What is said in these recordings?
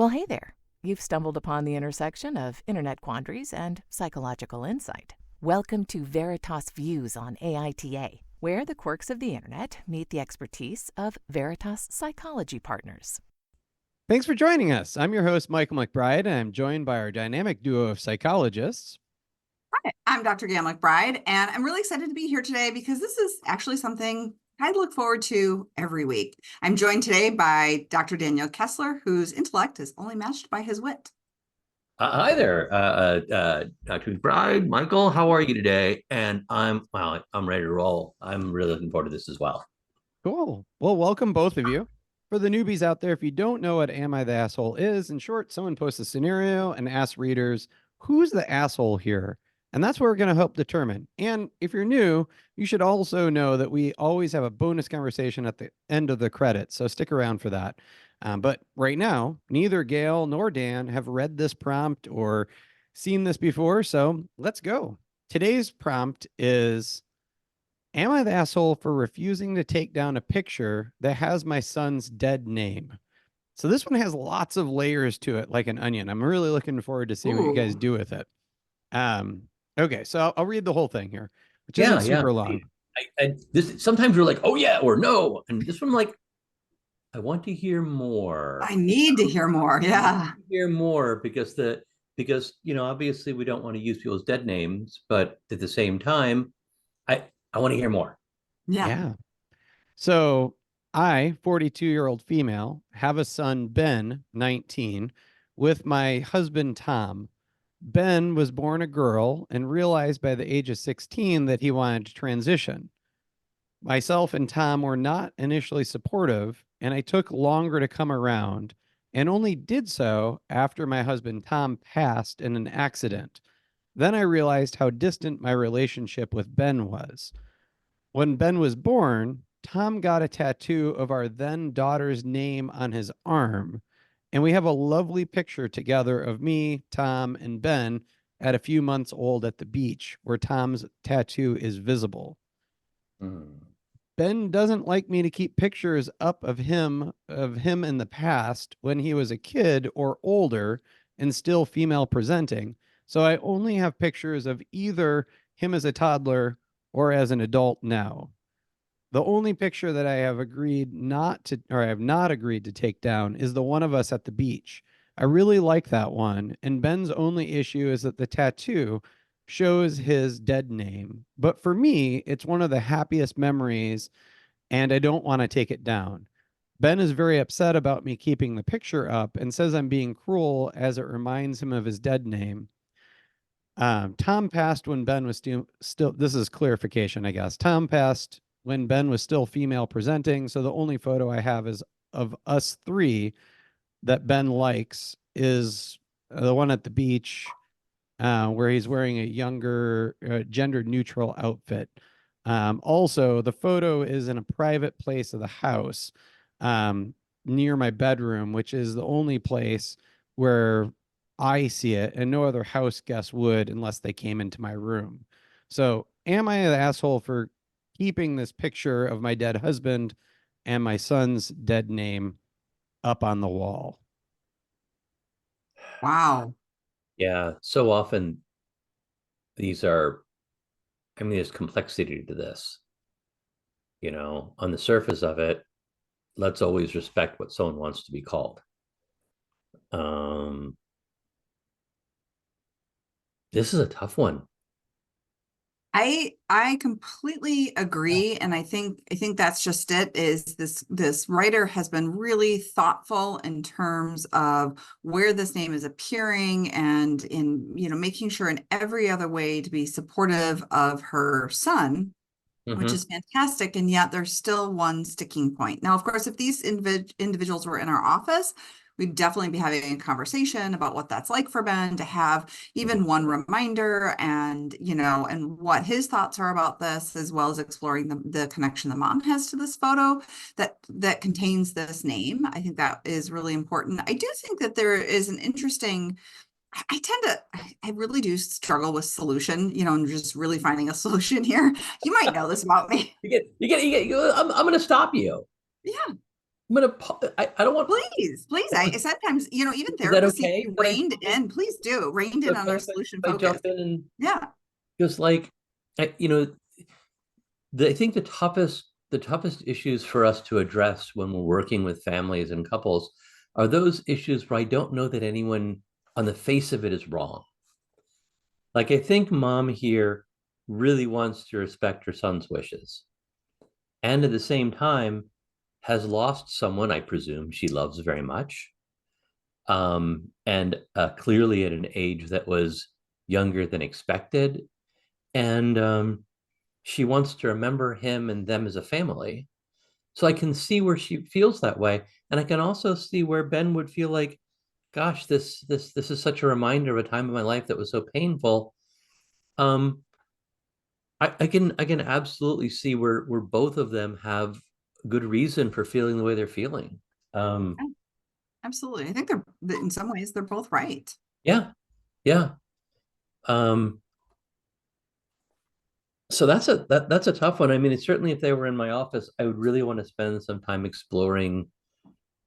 Well, hey there. You've stumbled upon the intersection of internet quandaries and psychological insight. Welcome to Veritas Views on AITA, where the quirks of the internet meet the expertise of Veritas Psychology Partners. Thanks for joining us. I'm your host, Michael MacBride, and I'm joined by our dynamic duo of psychologists. Hi, I'm Dr. Gayle MacBride, and I'm really excited to be here today because this is actually something I look forward to every week. I'm joined today by Dr. Daniel Kessler, whose intellect is only matched by his wit. Hi there, Dr. McBride, Michael. How are you today? And I'm ready to roll. I'm really looking forward to this as well. Cool. Well, welcome both of you. For the newbies out there, if you don't know what Am I the Asshole is, in short, someone posts a scenario and asks readers, who's the asshole here? And that's what we're going to help determine. And if you're new, you should also know that we always have a bonus conversation at the end of the credits. So stick around for that. But right now, neither Gayle nor Dan have read this prompt or seen this before. So let's go. Today's prompt is, am I the asshole for refusing to take down a picture that has my son's dead name? So this one has lots of layers to it, like an onion. I'm really looking forward to see what you guys do with it. Okay, so I'll read the whole thing here, which isn't super long. This sometimes you're like, oh yeah, or no, and this one, like, I want to hear more. I need to hear more. Yeah, hear more because obviously we don't want to use people's dead names, but at the same time, I want to hear more. Yeah. So I, 42-year-old female, have a son, Ben, 19, with my husband, Tom. Ben was born a girl and realized by the age of 16 that he wanted to transition. Myself and Tom were not initially supportive, and I took longer to come around and only did so after my husband, Tom, passed in an accident. Then I realized how distant my relationship with Ben was. When Ben was born, Tom got a tattoo of our then daughter's name on his arm, and we have a lovely picture together of me, Tom, and Ben at a few months old at the beach where Tom's tattoo is visible. Ben doesn't like me to keep pictures up of him in the past when he was a kid or older and still female presenting. So I only have pictures of either him as a toddler or as an adult now. The only picture that I have not agreed to take down is the one of us at the beach. I really like that one. And Ben's only issue is that the tattoo shows his dead name. But for me, it's one of the happiest memories, and I don't want to take it down. Ben is very upset about me keeping the picture up and says I'm being cruel as it reminds him of his dead name. Tom passed when Ben was still, this is clarification, I guess. Tom passed when Ben was still female presenting. So the only photo I have is of us three that Ben likes is the one at the beach where he's wearing a younger gender neutral outfit. Also, the photo is in a private place of the house near my bedroom, which is the only place where I see it, and no other house guest would unless they came into my room. So am I the asshole for keeping this picture of my dead husband and my son's dead name up on the wall? Wow. Yeah, so often there's complexity to this. On the surface of it, let's always respect what someone wants to be called. This is a tough one. I completely agree, and I think that's just it. Is this writer has been really thoughtful in terms of where this name is appearing, and in making sure in every other way to be supportive of her son, which is fantastic. And yet there's still one sticking point. Now, of course, if these individuals were in our office, we'd definitely be having a conversation about what that's like for Ben to have even one reminder and what his thoughts are about this, as well as exploring the connection the mom has to this photo that contains this name. I think that is really important. I do think that there is an interesting, I really do struggle with solution, and just really finding a solution here. You might know this about me. I'm going to stop you. Yeah. I'm gonna. I don't want. Please, I sometimes, even Is that therapists need okay? to be reined in. Please do reined in on Okay our if solution I focus. jump in and Yeah. just like, I think the toughest issues for us to address when we're working with families and couples are those issues where I don't know that anyone on the face of it is wrong. Like, I think mom here really wants to respect her son's wishes, and at the same time has lost someone I presume she loves very much, and clearly at an age that was younger than expected. And she wants to remember him and them as a family. So I can see where she feels that way, and I can also see where Ben would feel like, "Gosh, this is such a reminder of a time in my life that was so painful." Um, I can absolutely see where both of them have good reason for feeling the way they're feeling. Um, Absolutely. I think in some ways, they're both right. yeah, yeah. Um, so that's a tough one. I mean, it's certainly, if they were in my office, I would really want to spend some time exploring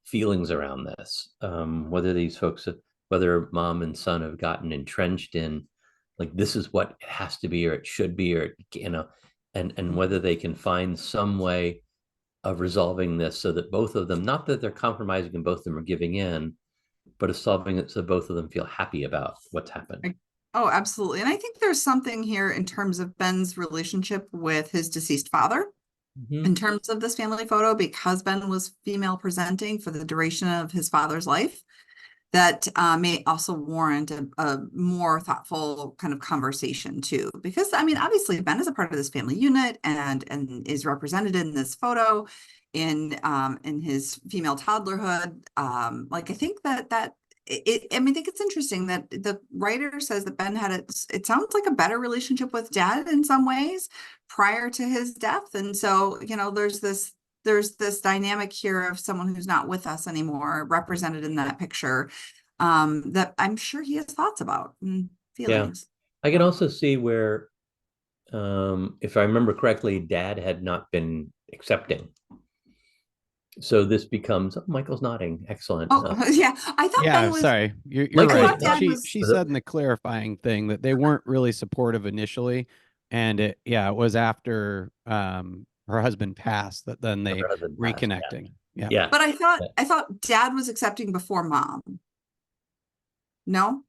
feelings around this. Whether these folks, whether mom and son have gotten entrenched in, like, this is what it has to be, or it should be, or and whether they can find some way of resolving this so that both of them, not that they're compromising and both of them are giving in, but of solving it so both of them feel happy about what's happened. Oh, absolutely. And I think there's something here in terms of Ben's relationship with his deceased father. Mm-hmm. In terms of this family photo, because Ben was female presenting for the duration of his father's life, that may also warrant a more thoughtful kind of conversation too. Because I mean, obviously Ben is a part of this family unit and is represented in this photo in his female toddlerhood. Like, I think I mean, I think it's interesting that the writer says that Ben had it sounds like a better relationship with dad in some ways prior to his death. And so, there's this dynamic here of someone who's not with us anymore, represented in that picture, that I'm sure he has thoughts about and Yeah, feelings. I can also see where, if I remember correctly, dad had not been accepting. So this becomes, oh, Michael's nodding. Excellent. Oh, yeah. I thought Ben Yeah, was, sorry. You're Michael I right. thought dad was, She said in the clarifying thing that they weren't really supportive initially, and it was after her husband passed that then they reconnecting. Yeah. Yeah. but I thought dad was accepting before mom. No?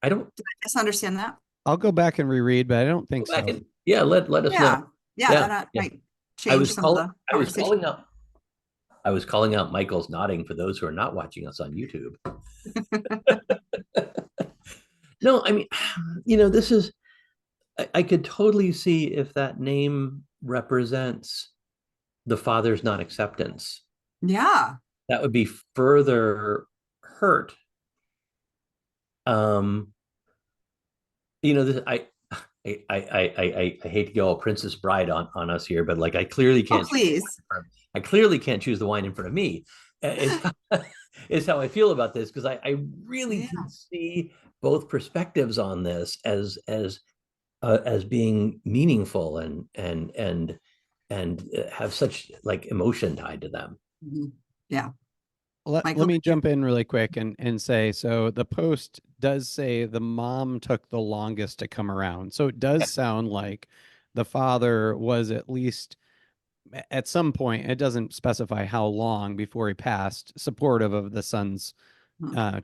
I don't Did I misunderstand that? I'll go back and reread, but I don't think go back so. and, yeah, let us know. Yeah. Yeah, That yeah. might change some of the I was conversation. calling out Michael's nodding for those who are not watching us on YouTube. No, I mean, this is, I could totally see if that name represents the father's non-acceptance. Yeah. That would be further hurt. Um, this, I hate to go all Princess Bride on us here, but like, I clearly Oh, can't. please. I clearly can't choose the wine in front of me. Is how I feel about this, because I really Yeah. can see both perspectives on this as being meaningful and have such like emotion tied to them. Mhm. Yeah. Let Michael? me jump in really quick and say, so the post does say the mom took the longest to come around. So it does sound like the father was at least at some point, it doesn't specify how long before he passed, supportive of the son's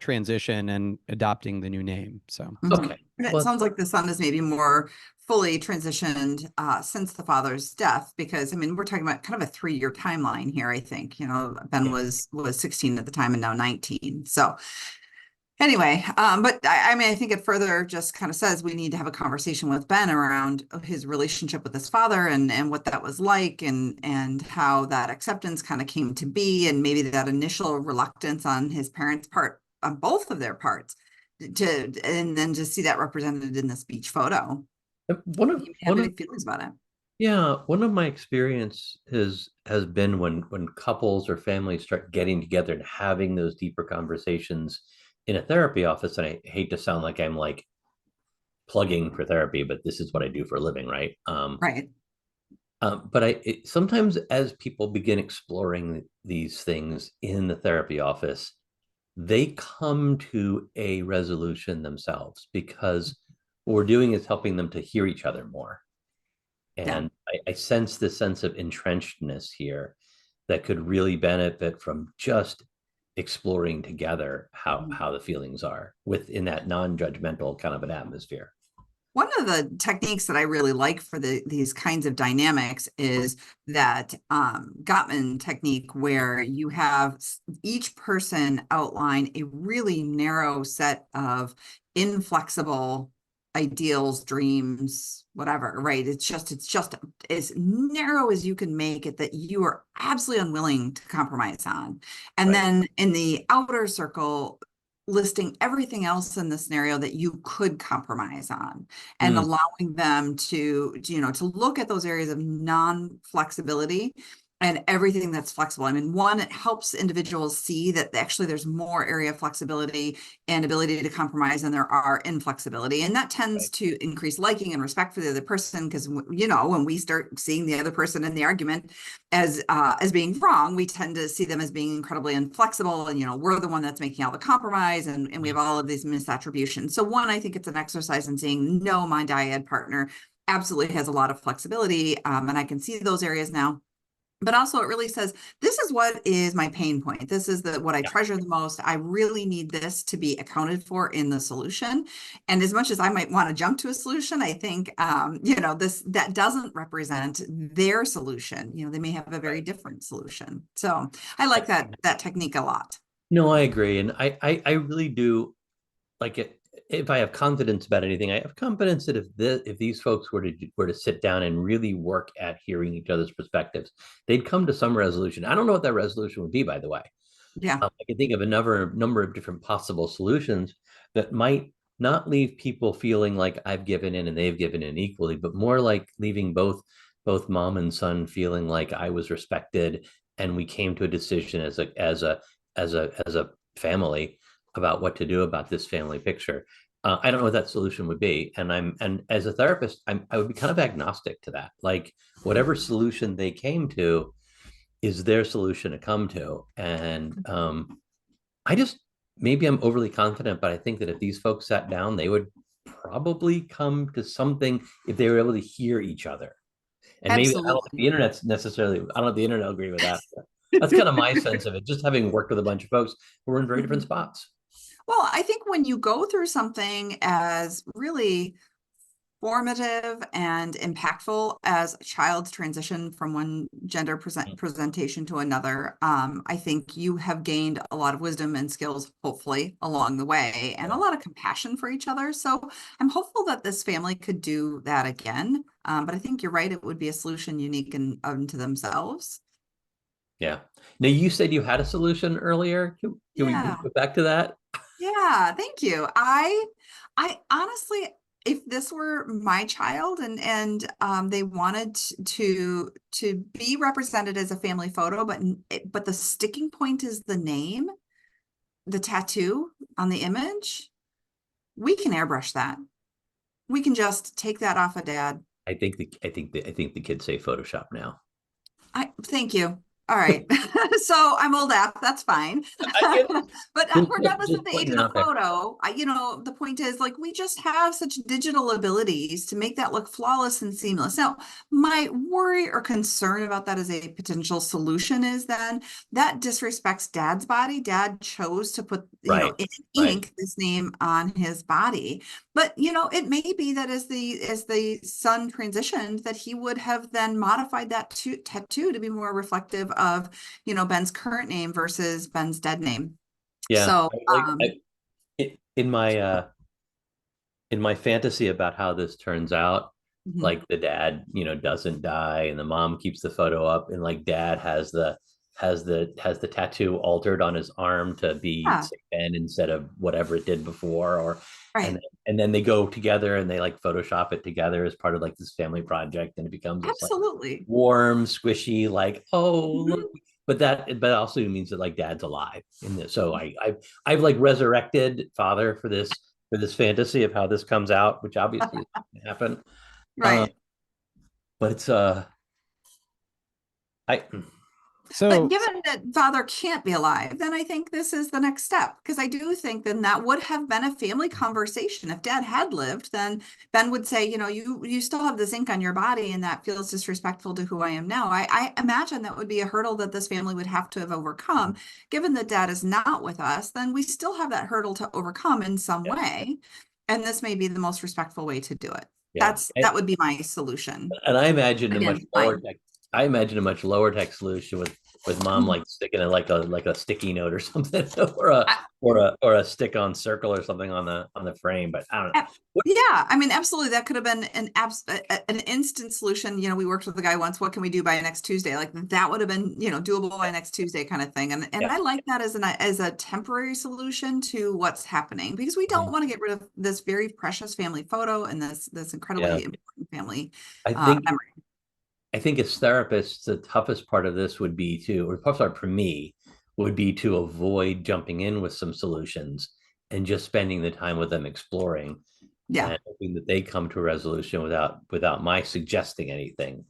transition and adopting the new name. So Okay. And it Well, sounds like the son is maybe more fully transitioned since the father's death, because I mean, we're talking about kind of a 3-year timeline here. I think, Ben was 16 at the time and now 19. So anyway, but I mean, I think it further just kind of says we need to have a conversation with Ben around his relationship with his father and what that was like and how that acceptance kind of came to be, and maybe that initial reluctance on his parents' part, on both of their parts, and then just see that represented in this beach photo. one of You have one any of feelings about it? yeah, one of my experience has been when couples or families start getting together and having those deeper conversations in a therapy office. And I hate to sound like I'm like plugging for therapy, but this is what I do for a living, right? Right. But sometimes as people begin exploring these things in the therapy office, they come to a resolution themselves because what we're doing is helping them to hear each other more. Yeah. And I sense this sense of entrenchedness here that could really benefit from just exploring together how the feelings are within that non-judgmental kind of an atmosphere. One of the techniques that I really like for these kinds of dynamics is that Gottman technique, where you have each person outline a really narrow set of inflexible ideals, dreams, whatever, right? It's just as narrow as you can make it that you are absolutely unwilling to compromise on. And Right. then in the outer circle, listing everything else in the scenario that you could compromise on, and allowing them to look at those areas of non-flexibility and everything that's flexible. I mean, one, it helps individuals see that actually there's more area of flexibility and ability to compromise than there are inflexibility. And that tends Right. to increase liking and respect for the other person, because, when we start seeing the other person in the argument as being wrong, we tend to see them as being incredibly inflexible, and we're the one that's making all the compromise, and we have all of these misattributions. So one, I think it's an exercise in saying, no, my dyad partner absolutely has a lot of flexibility, and I can see those areas now. But also it really says, this is what is my pain point. This is what I treasure the most. I really need this to be accounted for in the solution. And as much as I might want to jump to a solution, I think, that doesn't represent their solution. They may have a very different solution. So I like that technique a lot. No, I agree. And I really do like it. If I have confidence about anything, I have confidence that if these folks were to sit down and really work at hearing each other's perspectives, they'd come to some resolution. I don't know what that resolution would be, by the way. Yeah. I can think of a number of different possible solutions that might not leave people feeling like I've given in and they've given in equally, but more like leaving both mom and son feeling like I was respected and we came to a decision as a family about what to do about this family picture. I don't know what that solution would be, and as a therapist, I would be kind of agnostic to that. Like whatever solution they came to is their solution to come to, and I just maybe I'm overly confident, but I think that if these folks sat down, they would probably come to something if they were able to hear each other. And maybe I don't think Absolutely. the internet's necessarily, I don't know if the internet will agree with that. That's kind of my sense of it, just having worked with a bunch of folks who are in very different spots. Well, I think when you go through something as really formative and impactful as a child's transition from one gender presentation to another, I think you have gained a lot of wisdom and skills, hopefully, along the way, and a lot of compassion for each other. So I'm hopeful that this family could do that again. But I think you're right, it would be a solution unique unto themselves. Yeah. Now you said you had a solution earlier. Can we Yeah. go back to that? Yeah, thank you. I honestly, if this were my child and they wanted to be represented as a family photo, but the sticking point is the name, the tattoo on the image, we can airbrush that. We can just take that off of dad. I think the kids say Photoshop now. Thank you. All right. So I'm old app. That's fine. I get it. But regardless of Just the age pointing of the out there. photo, the point is, like, we just have such digital abilities to make that look flawless and seamless. Now, my worry or concern about that as a potential solution is then that disrespects dad's body. Dad chose to put, Right. in Right. ink this name on his body. But it may be that as the son transitioned, that he would have then modified that tattoo to be more reflective of Ben's current name versus Ben's dead name. Yeah. So In my fantasy about how this turns out, mhm. like the dad, doesn't die and the mom keeps the photo up and like dad has the tattoo altered on his arm to be Yeah, Ben instead of whatever it did before, or and right. and then they go together and they like Photoshop it together as part of like this family project, and it becomes this like Absolutely. warm, squishy, like, oh look. Mhm. But also means that like dad's alive in this. So I've like resurrected father for this fantasy of how this comes out, which obviously is going to happen. Um, Right. but So, But given that father can't be alive, then I think this is the next step, because I do think then that would have been a family conversation. If dad had lived, then Ben would say, you still have this ink on your body and that feels disrespectful to who I am now. I imagine that would be a hurdle that this family would have to have overcome. Given that dad is not with us, then we still have that hurdle to overcome in some way. And this may be the most respectful way to do it. Yeah. That would be my solution. And I imagine Again, a much lower tech solution with mom like sticking it like a sticky note or something, or a stick on circle or something on the frame. But I don't know. Yeah, I mean, absolutely. That could have been an instant solution. We worked with a guy once. What can we do by next Tuesday? Like that would have been, doable by next Tuesday kind of thing. And I like that as a temporary solution to what's happening, because we don't want to get rid of this very precious family photo and this incredibly important family memory. I think as therapists, the toughest part of this would be or the toughest part for me would be to avoid jumping in with some solutions and just spending the time with them exploring. Yeah. And hoping that they come to a resolution without my suggesting anything.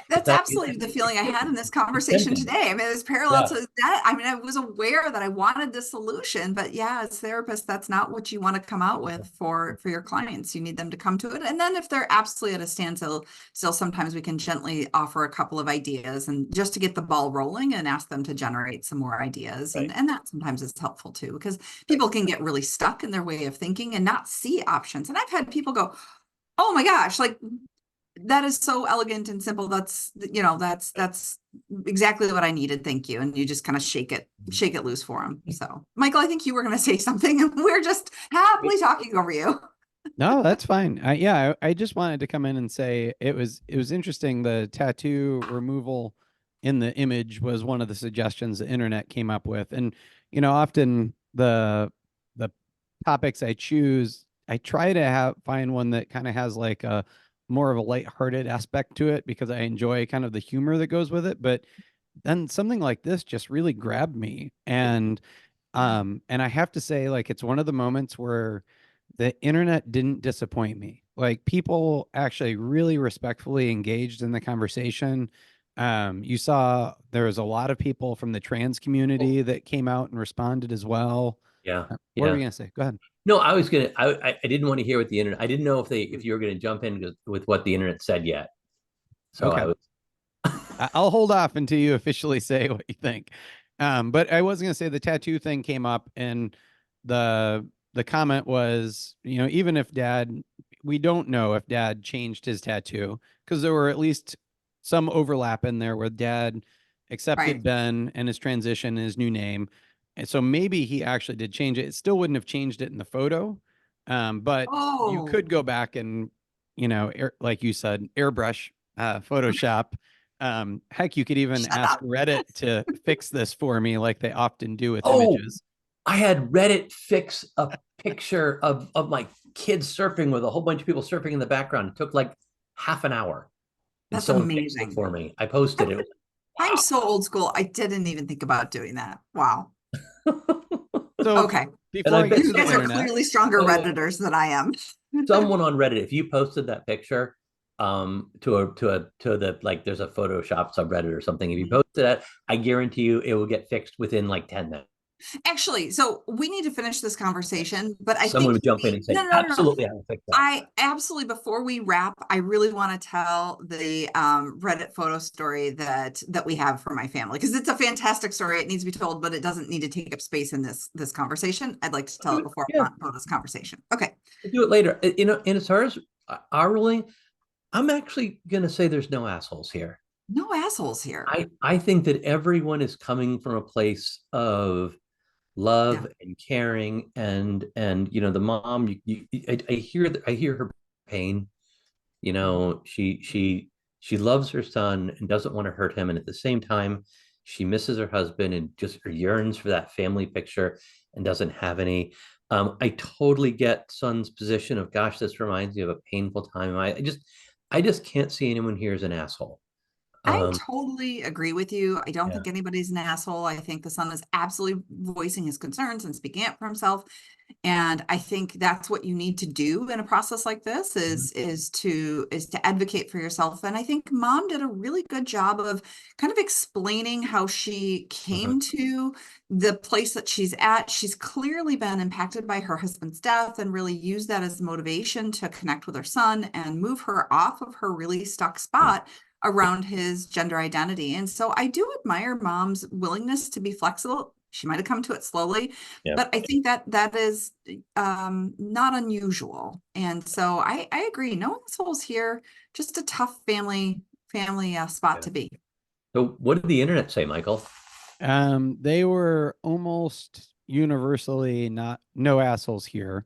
That's absolutely the feeling I had in this conversation today. I mean, it was parallel to that. I mean, I was aware that I wanted the solution, but as therapists, that's not what you want to come out with for your clients. You need them to come to it. And then if they're absolutely at a standstill, sometimes we can gently offer a couple of ideas and just to get the ball rolling and ask them to generate some more ideas. Right. And that sometimes is helpful too, because people can get really stuck in their way of thinking and not see options. And I've had people go, oh my gosh, like, that is so elegant and simple. That's exactly what I needed. Thank you. And you just kind of shake it loose for them. So Michael, I think you were going to say something and we're just happily talking over you. No, that's fine. I just wanted to come in and say it was interesting. The tattoo removal in the image was one of the suggestions the internet came up with. And, often the topics I choose, I try to find one that kind of has like a more of a lighthearted aspect to it, because I enjoy kind of the humor that goes with it. But then something like this just really grabbed me. And I have to say, like, it's one of the moments where the internet didn't disappoint me. Like, people actually really respectfully engaged in the conversation. You saw there was a lot of people from the trans community that came out and responded as well. Yeah. What were you gonna say? Go ahead. No, I didn't want to hear what the internet. I didn't know if you were going to jump in with what the internet said yet. So okay. I'll hold off until you officially say what you think. But I was going to say the tattoo thing came up, and the comment was, even if we don't know if dad changed his tattoo, because there were at least some overlap in there where dad accepted Ben and his transition and his new name. And so maybe he actually did change it. It still wouldn't have changed it in the photo. But you could go back and, like you said, airbrush, Photoshop. Heck, you could even ask Reddit to fix this for me, like they often do with images. I had Reddit fix a picture of my kids surfing with a whole bunch of people surfing in the background. It took like half an hour. That's amazing. For me. I posted it. Wow. I'm so old school. I didn't even think about doing that. Wow. So okay. Before you guys are clearly stronger Redditors than I am. Someone on Reddit, if you posted that picture to the like, there's a Photoshop subreddit or something. If you posted that, I guarantee you it will get fixed within like 10 minutes. Actually, so we need to finish this conversation, but someone would jump in and say, absolutely, no. I absolutely, before we wrap, I really want to tell the Reddit photo story that we have for my family, because it's a fantastic story. It needs to be told, but it doesn't need to take up space in this conversation. I'd like to tell it before we go this conversation. Okay. We'll do it later. And as far as our ruling, I'm actually going to say there's no assholes here. No assholes here. I think that everyone is coming from a place of love and caring, and the mom, I hear her pain. She loves her son and doesn't want to hurt him, and at the same time she misses her husband and just yearns for that family picture and doesn't have any. I totally get son's position of, gosh, this reminds me of a painful time. I just can't see anyone here as an asshole. I totally agree with you. I don't think anybody's an asshole. I think the son is absolutely voicing his concerns and speaking up for himself. And I think that's what you need to do in a process like this is to advocate for yourself. And I think mom did a really good job of kind of explaining how she came to the place that she's at. She's clearly been impacted by her husband's death and really used that as motivation to connect with her son and move her off of her really stuck spot around his gender identity. And so I do admire mom's willingness to be flexible. She might have come to it slowly, but I think that is not unusual. And so I agree. No assholes here. Just a tough family spot to be. So what did the internet say, Michael? They were almost universally no assholes here.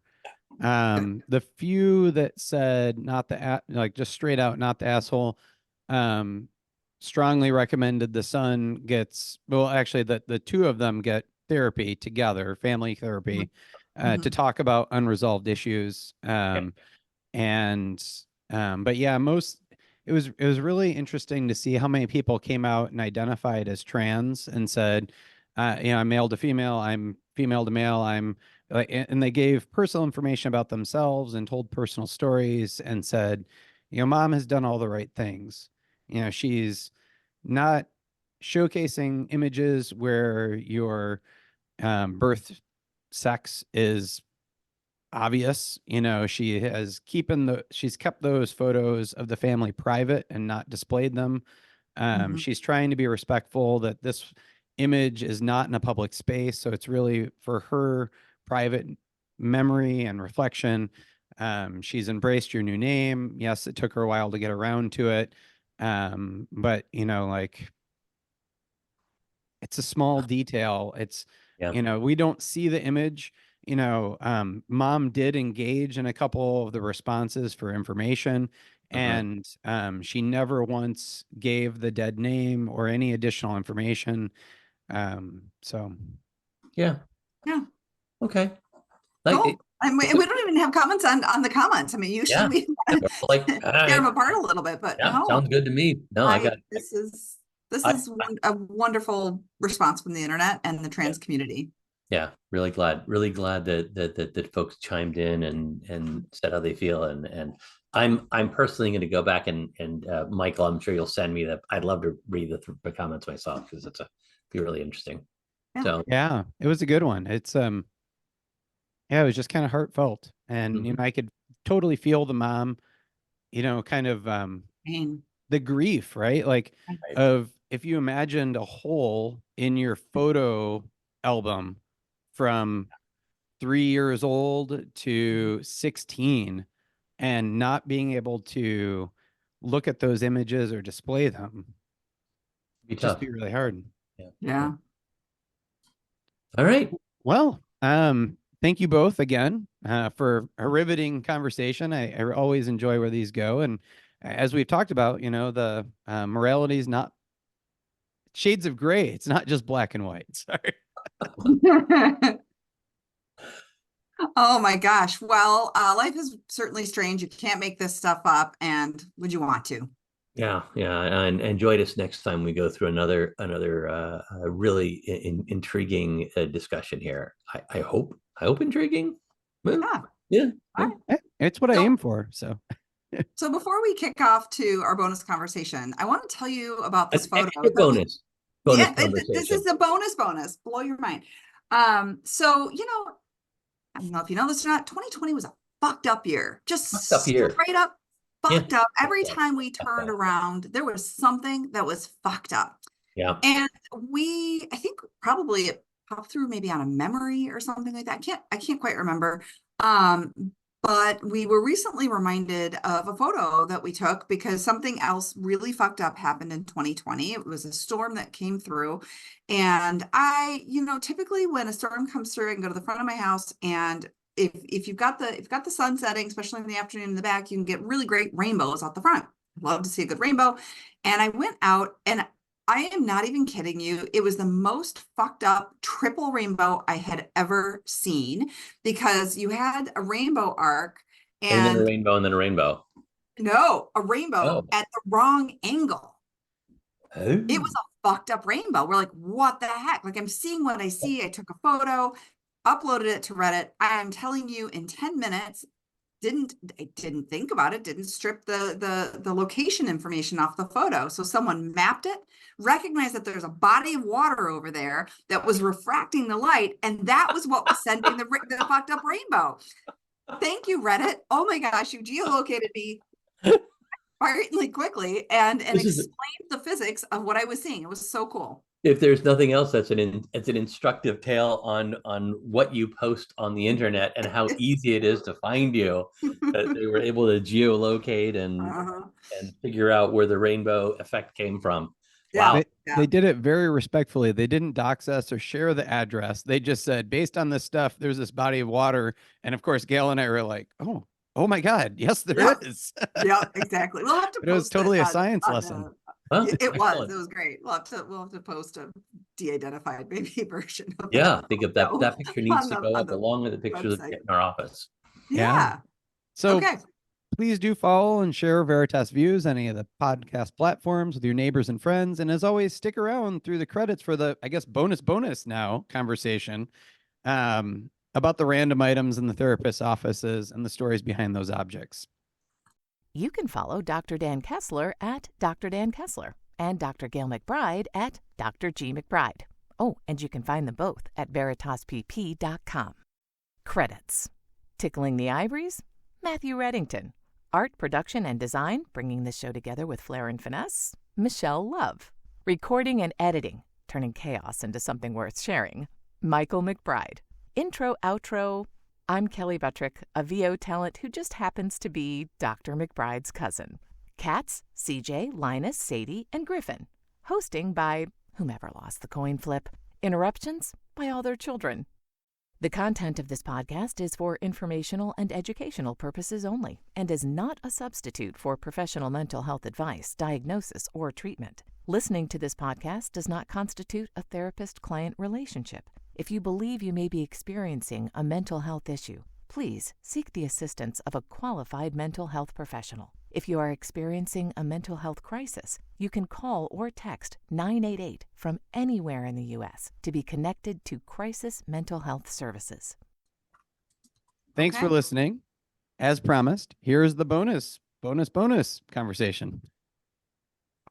The few that said not the like just straight out not the asshole, strongly recommended the son gets, well, actually the two of them get therapy together, family therapy, to talk about unresolved issues. But yeah, it was really interesting to see how many people came out and identified as trans and said, I'm male to female, I'm female to male, I'm like, and they gave personal information about themselves and told personal stories and said, mom has done all the right things. She's not showcasing images where your birth sex is obvious. She's kept those photos of the family private and not displayed them. She's trying to be respectful that this image is not in a public space. So it's really for her private memory and reflection. She's embraced your new name. Yes, it took her a while to get around to it. But like, it's a small detail. It's, we don't see the image. Mom did engage in a couple of the responses for information, and she never once gave the dead name or any additional information. So yeah, okay. Cool. We don't even have comments on the comments. I mean, usually we like tear them apart a little bit, but no, sounds good to me. No, this is a wonderful response from the internet and the trans community. Yeah, really glad that folks chimed in and said how they feel, and I'm personally going to go back and Michael, I'm sure you'll send me that. I'd love to read the comments myself because be really interesting. Yeah. So yeah, it was a good one. It's yeah, it was just kind of heartfelt, and I could totally feel the mom, kind of Pain. the grief, right? Like of if you imagined a hole in your photo album from 3 years old to 16 and not being able to look at those images or display them, it'd just be really hard. Yeah. All right. Well, thank you both again for a riveting conversation. I always enjoy where these go. And as we've talked about, the morality is not shades of gray. It's not just black and white. Sorry. Oh my gosh. Well, life is certainly strange. You can't make this stuff up. And would you want to? Yeah. And join us next time we go through another really intriguing discussion here. I hope intriguing. Yeah. It's what I aim for. So before we kick off to our bonus conversation, I want to tell you about this photo. Bonus yeah, this is a bonus. Blow your mind. So, I don't know if you know this or not, 2020 was a fucked up year. Just straight up fucked up. Every time we turned around, there was something that was fucked up. Yeah. And I think probably it popped through maybe on a memory or something like that. I can't quite remember. But we were recently reminded of a photo that we took because something else really fucked up happened in 2020. It was a storm that came through. And I, typically when a storm comes through, I can go to the front of my house, and if you've got the sun setting, especially in the afternoon in the back, you can get really great rainbows out the front. Love to see a good rainbow. And I went out, and I am not even kidding you. It was the most fucked up triple rainbow I had ever seen, because you had a rainbow arc and then a rainbow and then a rainbow. No, a rainbow at the wrong angle. Oh. It was a fucked up rainbow. We're like, what the heck? Like, I'm seeing what I see. I took a photo. uploaded it to Reddit. I am telling you, in 10 minutes, didn't think about it, didn't strip the location information off the photo. So someone mapped it, recognized that there's a body of water over there that was refracting the light, and that was what was sending the fucked up rainbow. Thank you, Reddit. Oh my gosh, you geolocated me frighteningly quickly and explained the physics of what I was seeing. It was so cool. If there's nothing else, it's an instructive tale on what you post on the internet and how easy it is to find you. That they were able to geolocate and figure out where the rainbow effect came from. Wow. They did it very respectfully. They didn't dox us or share the address. They just said, based on this stuff, there's this body of water. And of course, Gail and I were like, oh my God, yes, there is. Yeah, exactly. We'll have to. But it was totally a science lesson. It was great. We'll have to post a de-identified maybe version of I think of that picture needs to go up along with the pictures in our office. Yeah. So please do follow and share Veritas Views, any of the podcast platforms, with your neighbors and friends. And as always, stick around through the credits for the, I guess, bonus now conversation about the random items in the therapist's offices and the stories behind those objects. You can follow Dr. Dan Kessler at Dr. Dan Kessler and Dr. Gayle MacBride at Dr. G. MacBride. Oh, and you can find them both at veritaspp.com. Credits. Tickling the Ivories, Matthew Reddington. Art, production, and design, bringing this show together with flair and finesse, Michelle Love. Recording and editing, turning chaos into something worth sharing, Michael McBride. Intro, outro, I'm Kelly Buttrick, a VO talent who just happens to be Dr. McBride's cousin. Cats, CJ, Linus, Sadie, and Griffin. Hosting by whomever lost the coin flip. Interruptions by all their children. The content of this podcast is for informational and educational purposes only and is not a substitute for professional mental health advice, diagnosis, or treatment. Listening to this podcast does not constitute a therapist-client relationship. If you believe you may be experiencing a mental health issue, please seek the assistance of a qualified mental health professional. If you are experiencing a mental health crisis, you can call or text 988 from anywhere in the U.S. to be connected to Crisis Mental Health Services. Thanks for listening. As promised, here's the bonus conversation.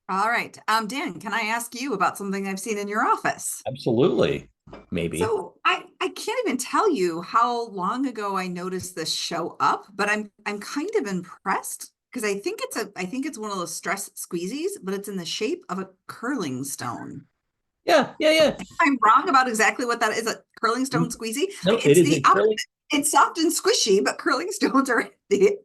All right. Dan, can I ask you about something I've seen in your office? Absolutely. Maybe. So I can't even tell you how long ago I noticed this show up, but I'm kind of impressed because I think it's one of those stress squeezies, but it's in the shape of a curling stone. Yeah. I'm wrong about exactly what that is. A curling stone squeezy? No, it is curling. It's soft and squishy, but curling stones are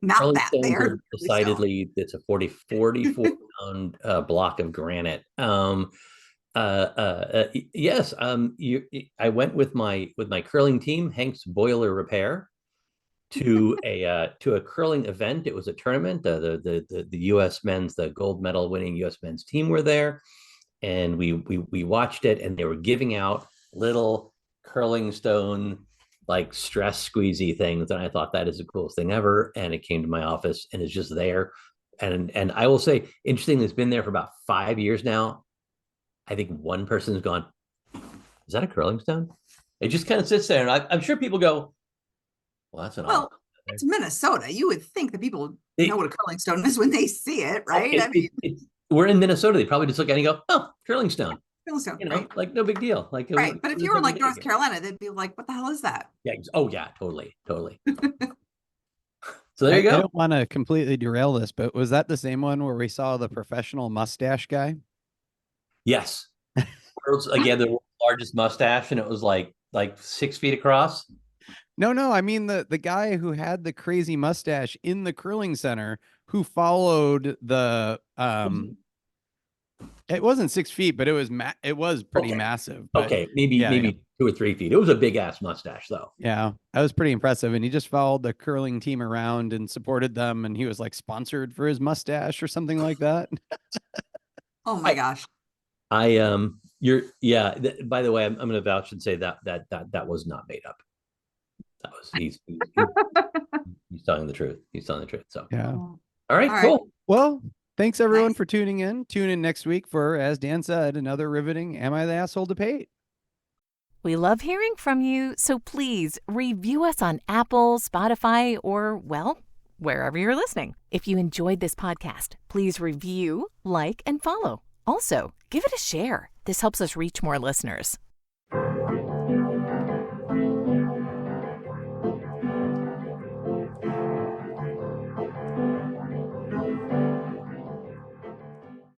not curling that. They're decidedly, it's a 44-pound block of granite. Yes. I went with my curling team, Hank's Boiler Repair, to a curling event. It was a tournament. The U.S. men's, the gold medal winning U.S. men's team were there, and we watched it, and they were giving out little curling stone like stress squeezy things, and I thought that is the coolest thing ever. And it came to my office, and it's just there. And I will say, interesting, it's been there for about 5 years now. I think one person's gone, is that a curling stone? It just kind of sits there, and I'm sure people go, well, that's it's Minnesota. You would think that people know what a curling stone is when they see it, right? We're in Minnesota. They probably just look at it and go, oh, curling stone. Curling stone, right? Like no big deal. Like right. But if you were like North Carolina, they'd be like, what the hell is that? Yeah. Oh yeah, totally. So there you go. I don't want to completely derail this, but was that the same one where we saw the professional mustache guy? Yes. Again, the largest mustache, and it was like 6 feet across. No, I mean the guy who had the crazy mustache in the curling center who followed the it wasn't 6 feet, but it was pretty massive. But maybe 2 or 3 feet. It was a big ass mustache though. Yeah, that was pretty impressive. And he just followed the curling team around and supported them, and he was like sponsored for his mustache or something like that. Oh my gosh. By the way, I'm going to vouch and say that was not made up. That was he's telling the truth. He's telling the truth. So yeah. All right, cool. Well, thanks everyone for tuning in. Tune in next week for, as Dan said, another riveting Am I the Asshole Debate. We love hearing from you, so please review us on Apple, Spotify, or, well, wherever you're listening. If you enjoyed this podcast, please review, like, and follow. Also, give it a share. This helps us reach more listeners.